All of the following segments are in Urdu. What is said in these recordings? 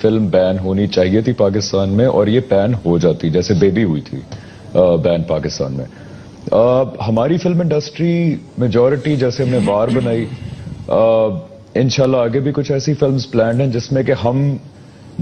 فلم بین ہونی چاہیے تھی پاکستان میں، اور یہ بین ہو جاتی جیسے بیبی ہوئی تھی بین پاکستان میں. ہماری فلم انڈسٹری میجورٹی جیسے ہم نے وار بنائی، انشاءاللہ آگے بھی کچھ ایسی فلمز پلانڈ ہیں جس میں کہ ہم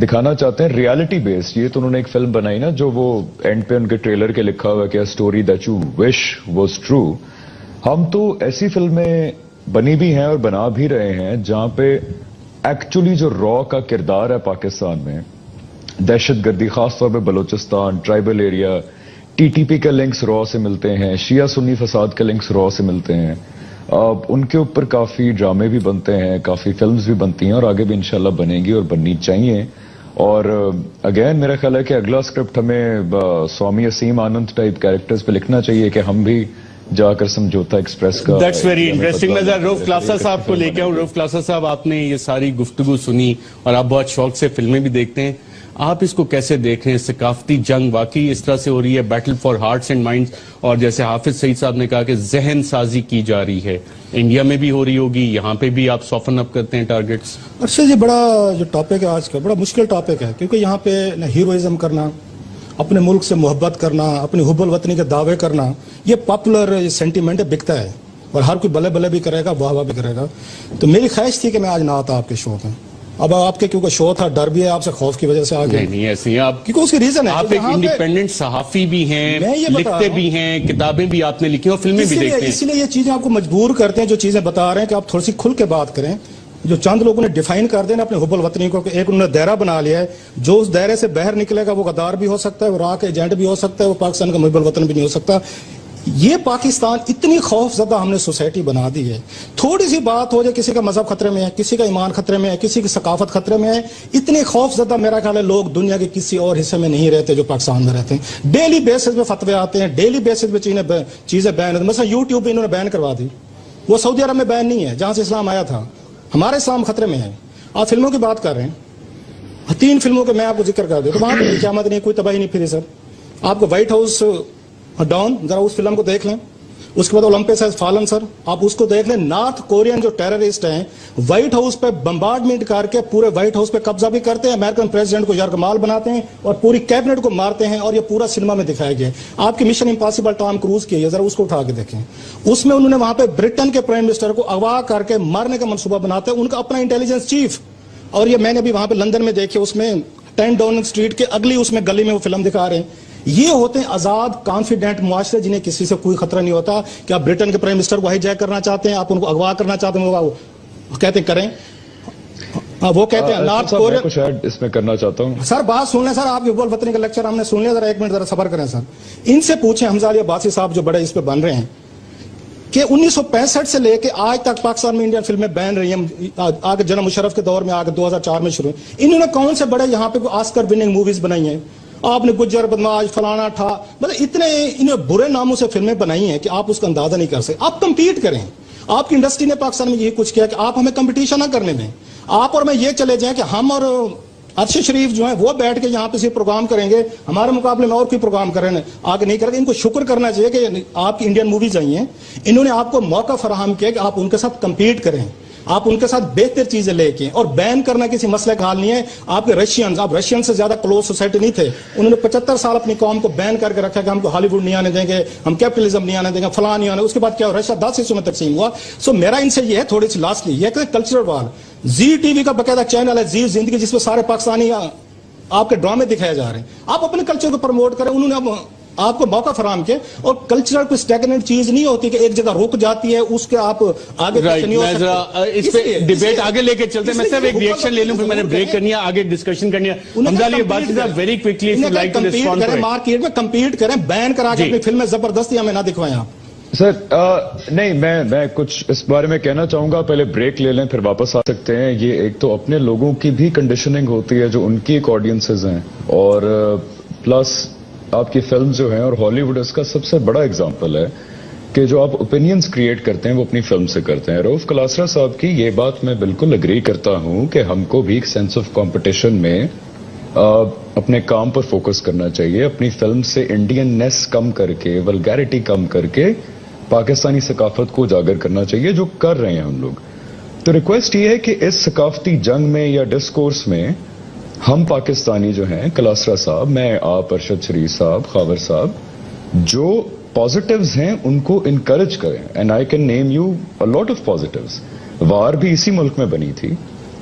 دکھانا چاہتے ہیں ریالٹی بیسڈ. یہ تو انہوں نے ایک فلم بنائی نا جو وہ اینڈ پہ ان کے ٹریلر کے لکھا ہوا کہ story that you wish was true. ہم تو ایسی فلمیں بنی بھی ہیں اور بنا بھی رہے ہیں جہاں پہ ایکچولی جو را کا کردار ہے پاکستان میں، دہشت گردی خاص طور پہ Balochistan tribal area, T T P کے لنکس را سے ملتے ہیں، شیعہ سنی فساد کے لنکس را سے ملتے ہیں. ان کے اوپر کافی ڈرامے بھی بنتے ہیں، کافی فلمز بھی بنتی ہیں، اور آگے بھی انشاءاللہ بنیں گی اور بننی چاہیے. اور اگین میرا خیال ہے کہ اگلا اسکرپٹ ہمیں سوامی اسیم آنند ٹائپ کیریکٹرز پہ لکھنا چاہیے کہ ہم بھی جا کر سمجھوتا ایکسپریس کا. That's very interesting. میں روف کلاسا صاحب کو لے کے آؤں. روف کلاسا صاحب، آپ نے یہ ساری گفتگو سنی اور آپ بہت شوق سے فلمیں بھی دیکھتے ہیں. آپ اس کو کیسے دیکھ رہے ہیں؟ ثقافتی جنگ واقعی اس طرح سے ہو رہی ہے، battle for hearts and minds, اور جیسے حافظ سعید صاحب نے کہا کہ ذہن سازی کی جا رہی ہے، انڈیا میں بھی ہو رہی ہوگی، یہاں پہ بھی آپ سوفن اپ کرتے ہیں ٹارگٹس؟ ارشد جی، بڑا جو ٹاپک ہے آج کا بڑا مشکل ٹاپک ہے، کیونکہ یہاں پہ ہیروئزم کرنا، اپنے ملک سے محبت کرنا، اپنی حب الوطنی کے دعوے کرنا، یہ پاپولر سینٹیمنٹ بکتا ہے اور ہر کوئی بلے بلے بھی کرے گا، واہ واہ بھی کرے گا. تو میری خواہش تھی کہ میں آج نہ آتا آپ کے شو میں. اب آپ کے کیونکہ شو تھا، ڈر بھی ہے آپ سے، خوف کی وجہ سے آ گئے. نہیں ایسے آپ، کیونکہ اس کی ریزن ہے آپ ایک انڈیپینڈنٹ صحافی بھی ہیں، لکھتے بھی ہیں، کتابیں بھی آپ نے لکھی ہیں اور فلمیں بھی دیکھتے ہیں. اسی لیے یہ چیزیں آپ کو مجبور کرتے ہیں، جو چیزیں بتا رہے ہیں کہ آپ تھوڑی سی کھل کے بات کریں. جو چند لوگوں نے ڈیفائن کر دیا نا اپنے حب الوطنی کو، ایک انہوں نے دائرہ بنا لیا ہے، جو اس دائرے سے باہر نکلے گا وہ غدار بھی ہو سکتا ہے، وہ راہ کا ایجنٹ بھی ہو سکتا ہے، وہ پاکستان کا محب الوطن بھی نہیں ہو سکتا. یہ پاکستان اتنی خوف زدہ ہم نے سوسائٹی بنا دی ہے. تھوڑی سی بات ہو جائے، کسی کا مذہب خطرے میں ہے، کسی کا ایمان خطرے میں ہے، کسی کی ثقافت خطرے میں ہے، اتنے خوف زدہ میرا خیال ہے لوگ دنیا کے کسی اور حصے میں نہیں رہتے جو پاکستان میں رہتے ہیں. ڈیلی بیسس پہ فتوے آتے ہیں، ڈیلی بیسس پہ چیزیں بین ہوتی ہیں. مثلا یوٹیوب پہ انہوں نے بین کروا دی، وہ سعودی عرب میں بین نہیں ہے جہاں سے اسلام آیا تھا. ہمارے اسلام خطرے میں ہے. آپ فلموں کی بات کر رہے ہیں، 3 فلموں کے میں آپ کو ذکر کر دوں تو وہاں پہ قیامت نہیں، کوئی تباہی نہیں پھری. سر آپ کو وائٹ ہاؤس ڈاؤن، ذرا اس فلم کو دیکھ لیں. اس کے بعد اولمپس ہیز فالن، سر آپ اس کو دیکھ لیں. نارتھ کورین جو ٹیررسٹ ہیں وائٹ ہاؤس پہ بمبارڈمنٹ کر کے پورے وائٹ ہاؤس پہ قبضہ بھی کرتے ہیں، امریکن پریزیڈنٹ کو یرغمال بناتے ہیں اور پوری کیبنٹ کو مارتے ہیں، اور یہ پورا سینما میں دکھایا گیا ہے. آپ کی مشن امپاسبل ٹام کروز کی ہے، ذرا اس کو اٹھا کے دیکھیں. اس میں انہوں نے وہاں پہ برٹن کے پرائم منسٹر کو اغوا کر کے مارنے کا منصوبہ بناتے ہیں، ان کا اپنا انٹیلیجنس چیف. اور یہ میں نے بھی وہاں پہ لندن میں دیکھے، اس میں 10 ڈاؤننگ اسٹریٹ کے اگلی اس میں گلی میں وہ فلم دکھا رہے ہیں. یہ ہوتے ہیں آزاد کانفیڈنٹ معاشرے جنہیں کسی سے کوئی خطرہ نہیں ہوتا. کہ آپ برٹن کے پرائم منسٹر کو ہائی جیک کرنا چاہتے ہیں، آپ ان کو اغوا کرنا چاہتے ہیں، وہ کہتے ہیں کریں. وہ کہتے ہیں نارتھ کوریا. کچھ ایڈ اس میں کرنا چاہتا ہوں سر، بات سن لیں سر، آپ کے حب الوطنی کا لیکچر ہم نے سن لیا، ذرا 1 منٹ ذرا صبر کریں سر. ان سے پوچھیں حمزہ علی عباسی صاحب جو بڑے اس پہ بن رہے ہیں کہ 1965 سے لے کے آج تک پاکستان میں انڈین فلمیں بین رہی ہیں، آگے جناب مشرف کے دور میں، آگے 2004 میں شروع. انہوں نے کون سے بڑے یہاں پہ آسکر وننگ موویز بنائی ہیں؟ آپ نے گجر بدماش فلانا تھا، مطلب اتنے انہیں برے ناموں سے فلمیں بنائی ہیں کہ آپ اس کا اندازہ نہیں کر سکتے. آپ کمپیٹ کریں. آپ کی انڈسٹری نے پاکستان میں یہی کچھ کیا کہ آپ ہمیں کمپٹیشن نہ کرنے دیں. آپ اور میں یہ چلے جائیں کہ ہم اور ارشد شریف جو ہیں وہ بیٹھ کے یہاں پہ صرف پروگرام کریں گے، ہمارے مقابلے میں اور کوئی پروگرام کریں آگے نہیں کریں گے. ان کو شکر کرنا چاہیے کہ آپ کی انڈین موویز آئی ہیں، انہوں نے آپ کو موقع فراہم کیا کہ آپ ان کے ساتھ کمپیٹ کریں، آپ ان کے ساتھ بہتر چیزیں لے کے. اور بین کرنا کسی مسئلے کا حال نہیں ہے. آپ کے آپ رشین سے زیادہ کلوز سوسائٹی نہیں تھے. انہوں نے 75 سال اپنی قوم کو بین کر کے رکھا کہ ہم کو ہالی ووڈ نہیں آنے دیں گے، ہم کیپٹلزم نہیں آنے دیں گے، فلاں نہیں آنے. اس کے بعد کیا ہوا؟ رشیا 10 حصوں میں تقسیم ہوا. سو میرا ان سے یہ ہے تھوڑی سی لاسٹلی یہ کہ کلچرل وار. زی ٹی وی کا باقاعدہ چینل ہے زی زندگی، جس میں سارے پاکستانی آپ کے ڈرامے دکھائے جا رہے ہیں. آپ اپنے کلچر کو پروموٹ کریں. انہوں نے آپ کو موقع فراہم کیا. اور کلچرل کوئی اسٹیگننٹ چیز نہیں ہوتی کہ ایک جگہ رک جاتی ہے، اس کے آپ آگے نہیں ہو سکتے. اس پہ ڈیبیٹ آگے لے کے چلتے ہیں. میں صرف ایک ریئیکشن لے لوں پھر میں نے بریک کرنی ہے، آگے ڈسکشن کرنی ہے. حمزہ علی عباسی صاحب very quickly if you like to respond. Market میں کمپیٹ کریں، بین کرا کے اپنی فلمیں زبردستی ہمیں نہ دکھوائیں. آپ سر نہیں، میں کچھ اس بارے میں کہنا چاہوں گا. پہلے بریک لے لیں پھر واپس آ سکتے ہیں. یہ ایک تو اپنے لوگوں کی بھی کنڈیشننگ ہوتی ہے جو ان کی ایک آڈینسز ہیں، اور پلس آپ کی فلم جو ہیں، اور ہالی ووڈ اس کا سب سے بڑا اگزامپل ہے کہ جو آپ اوپینینز کریٹ کرتے ہیں وہ اپنی فلم سے کرتے ہیں. روف کلاسرا صاحب کی یہ بات میں بالکل اگری کرتا ہوں کہ ہم کو بھی ایک سینس آف کمپٹیشن میں اپنے کام پر فوکس کرنا چاہیے. اپنی فلم سے انڈین نیس کم کر کے، ولگیرٹی کم کر کے پاکستانی ثقافت کو اجاگر کرنا چاہیے، جو کر رہے ہیں ہم لوگ. تو ریکویسٹ یہ ہے کہ اس ثقافتی جنگ میں یا ڈسکورس میں ہم پاکستانی جو ہیں، کلاسرا صاحب، میں، آپ، ارشد شریف صاحب، خاور صاحب، جو پازیٹیوز ہیں ان کو انکریج کریں. And I can name you a lot of positives. وار بھی اسی ملک میں بنی تھی.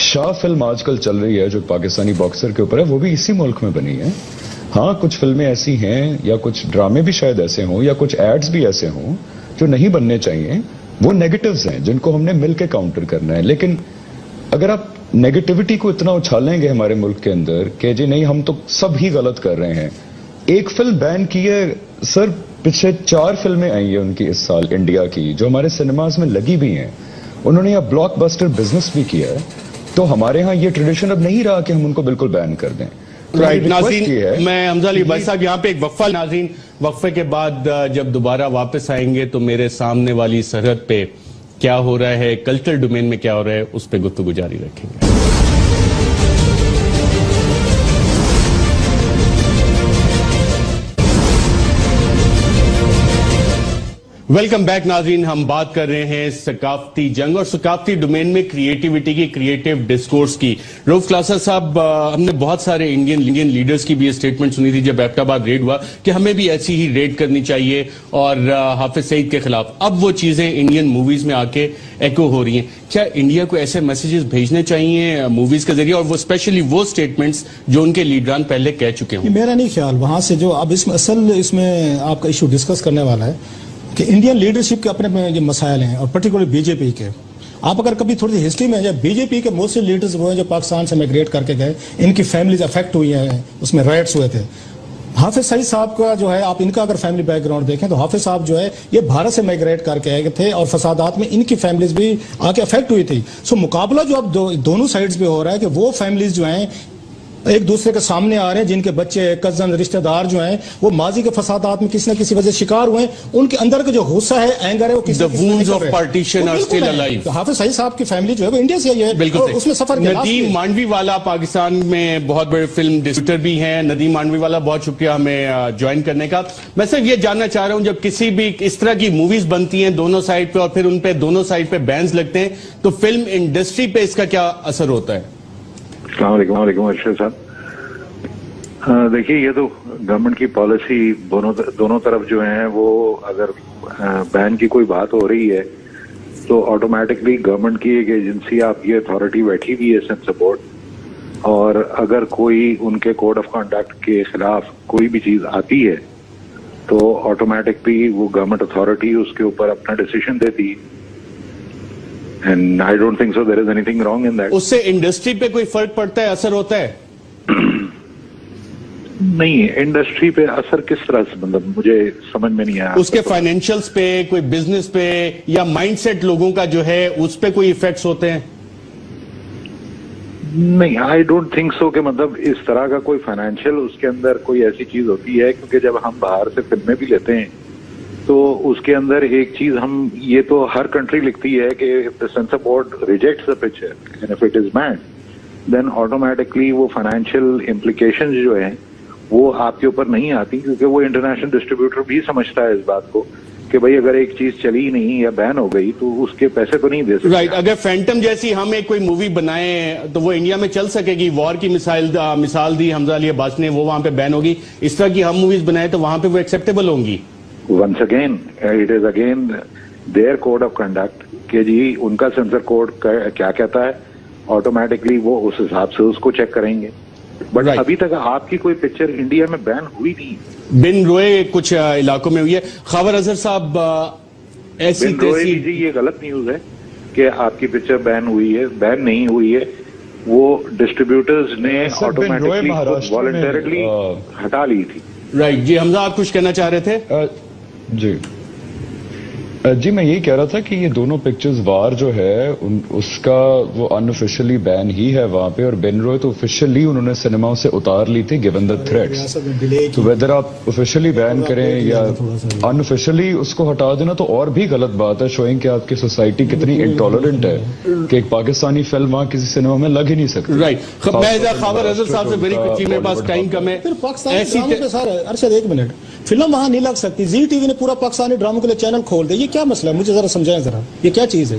شاہ فلم آج کل چل رہی ہے جو پاکستانی باکسر کے اوپر ہے، وہ بھی اسی ملک میں بنی ہے. ہاں کچھ فلمیں ایسی ہیں یا کچھ ڈرامے بھی شاید ایسے ہوں یا کچھ ایڈز بھی ایسے ہوں جو نہیں بننے چاہیے، وہ نیگیٹوز ہیں جن کو ہم نے مل کے کاؤنٹر کرنا ہے. لیکن اگر آپ نیگیٹیوٹی کو اتنا اچھالیں گے ہمارے ملک کے اندر کہ جی نہیں ہم تو سب ہی غلط کر رہے ہیں. ایک فلم بین کی ہے سر، پچھلے 4 فلمیں آئی ہیں ان کی اس سال انڈیا کی جو ہمارے سنیماز میں لگی بھی ہیں. انہوں نے یہ بلاک بسٹر بزنس بھی کیا ہے. تو ہمارے ہاں یہ ٹریڈیشن اب نہیں رہا کہ ہم ان کو بالکل بین کر دیں. رائٹ ناظرین، میں حمزہ علی بھائی صاحب یہاں پہ ایک وقفہ. ناظرین، وقفے کے بعد جب دوبارہ واپس آئیں گے تو میرے سامنے والی سرحد پہ کیا ہو رہا ہے، کلچرل ڈومین میں کیا ہو رہا ہے، اس پہ گفتگو جاری رکھیں گے. ویلکم بیک ناظرین، ہم بات کر رہے ہیں ثقافتی جنگ اور ثقافتی ڈومین میں کریٹیوٹی کی، کریٹیو ڈسکورس کی. رؤف کلاسرا صاحب، ہم نے بہت سارے انڈین لیڈرز کی بھی یہ سٹیٹمنٹ سنی تھی جب ایبٹ آباد ریڈ ہوا کہ ہمیں بھی ایسی ہی ریڈ کرنی چاہیے اور حافظ سعید کے خلاف. اب وہ چیزیں انڈین موویز میں آ کے ایکو ہو رہی ہیں. کیا انڈیا کو ایسے میسیجز بھیجنے چاہیے موویز کے ذریعے، اور وہ اسپیشلی وہ سٹیٹمنٹس جو ان کے لیڈران پہلے کہہ چکے ہوں؟ میرا نہیں خیال وہاں سے جو اب اس میں آپ کا ایشو ڈسکس کرنے والا ہے کہ انڈین لیڈرشپ کے اپنے یہ مسائل ہیں، اور پرٹیکولر بی جے پی کے. آپ اگر کبھی تھوڑی سی ہسٹری میں جب بی جے پی کے موسٹلی لیڈرز وہ ہیں جو پاکستان سے میگریٹ کر کے گئے، ان کی فیملیز افیکٹ ہوئی ہیں، اس میں رائٹس ہوئے تھے. حافظ سعید صاحب کا جو ہے آپ ان کا اگر فیملی بیک گراؤنڈ دیکھیں تو حافظ صاحب جو ہے یہ بھارت سے میگریٹ کر کے آئے تھے اور فسادات میں ان کی فیملیز بھی آ کے افیکٹ ہوئی تھی. سو مقابلہ جو اب دونوں سائڈز پہ ہو رہا ہے کہ وہ فیملیز جو ہیں ایک دوسرے کے سامنے آ رہے ہیں، جن کے بچے، کزن، رشتہ دار جو ہیں وہ ماضی کے فسادات میں کسی نہ کسی وجہ شکار ہوئے ہیں. ان کے اندر کا جو غصہ ہے، اینگر ہے، وہ کسی حافظ سعید صاحب کی فیملی جو ہے وہ انڈیا سے ہے، بالکل اس میں سفر. ندیم مانڈوی والا پاکستان میں بہت بڑے فلم ڈسٹریبیوٹر بھی ہیں. ندیم مانڈوی والا بہت شکریہ ہمیں جوائن کرنے کا. میں صرف یہ جاننا چاہ رہا ہوں، جب کسی بھی اس طرح کی موویز بنتی ہیں دونوں سائڈ پہ اور پھر ان پہ دونوں سائڈ پہ بینز لگتے ہیں تو فلم انڈسٹری پہ اس کا کیا اثر ہوتا ہے؟ السلام علیکم ارشد صاحب. دیکھیے، یہ تو گورنمنٹ کی پالیسی دونوں طرف جو ہیں وہ اگر بین کی کوئی بات ہو رہی ہے تو آٹومیٹکلی گورنمنٹ کی ایک ایجنسی، آپ کی اتھارٹی بیٹھی ہوئی ہے سینسر بورڈ، اور اگر کوئی ان کے کوڈ آف کانڈکٹ کے خلاف کوئی بھی چیز آتی ہے تو آٹومیٹکلی وہ گورنمنٹ اتھارٹی اس کے اوپر اپنا ڈیسیشن دیتی ہے. And I don't think so there is any thing wrong in that. اس سے انڈسٹری پہ کوئی فرق پڑتا ہے، اثر ہوتا ہے؟ نہیں، انڈسٹری پہ اثر کس طرح سے، مطلب مجھے سمجھ میں نہیں آیا. اس کے فائنینشلز پہ، کوئی بزنس پہ یا مائنڈ سیٹ لوگوں کا جو ہے اس پہ کوئی ایفیکٹس ہوتے ہیں؟ نہیں، آئی ڈونٹ تھنک سو کہ مطلب اس طرح کا کوئی فائنینشیل اس کے اندر کوئی ایسی چیز ہوتی ہے. کیونکہ جب ہم باہر سے فلمیں بھی لیتے ہیں تو اس کے اندر ایک چیز ہم یہ تو ہر کنٹری لکھتی ہے کہ if the censor board rejects the picture and if it is banned then automatically وہ فائنینشیل implications جو ہیں وہ آپ کے اوپر نہیں آتی. کیونکہ وہ انٹرنیشنل ڈسٹریبیوٹر بھی سمجھتا ہے اس بات کو کہ بھائی اگر ایک چیز چلی نہیں یا بین ہو گئی تو اس کے پیسے تو نہیں دے سکتے. رائٹ. اگر فینٹم جیسی ہم ایک کوئی مووی بنائیں تو وہ انڈیا میں چل سکے گی. وار کی مثال دی حمزہ علی عباس نے، وہ وہاں پہ بین ہوگی. اس طرح کی ہم موویز بنائیں تو وہاں پہ وہ ایکسیپٹیبل ہوں گی. Once again it is again there code of conduct کہ جی ان کا سینسر کوڈ کیا کہتا ہے، آٹومیٹکلی وہ اس حساب سے اس کو چیک کریں گے. بٹ ابھی تک آپ کی کوئی پکچر انڈیا میں بین ہوئی نہیں. بن روئے کچھ علاقوں میں ہوئی ہے. خاور اظہر صاحب، ایسی بن روئے جی یہ غلط نیوز ہے کہ آپ کی پکچر بین ہوئی ہے. بین نہیں ہوئی ہے، وہ ڈسٹریبیوٹرز نے آٹومیٹکلی والنٹرلی ہٹا لی تھی. رائٹ. جی حمزہ، آپ کچھ کہنا چاہ رہے تھے؟ جی میں یہی کہہ رہا تھا کہ یہ دونوں پکچرز، وار جو ہے اس کا وہ انآفیشلی بین ہی ہے وہاں پہ، اور بن روئے تو آفیشلی انہوں نے سنیماؤں سے اتار لی تھی گیون دا تھریٹس. تو ویدر آپ آفیشلی بین کریں یا انآفیشلی اس کو ہٹا دینا تو اور بھی غلط بات ہے، شوئنگ کہ آپ کی سوسائٹی کتنی انٹالرنٹ ہے کہ ایک پاکستانی فلم وہاں کسی سنیما میں لگ ہی نہیں سکتی. رائٹ. میں خاور اظہر صاحب سے ویری کوئکلی، میرے پاس ٹائم کم ہے. ایسی ارشد ایک منٹ، فلم وہاں نہیں لگ سکتی، زی ٹی وی نے پورا پاکستانی ڈراموں کے لیے چینل کھول دیا. یہ کیا مسئلہ ہے؟ مجھے ذرا سمجھائیں ذرا، یہ کیا چیز ہے؟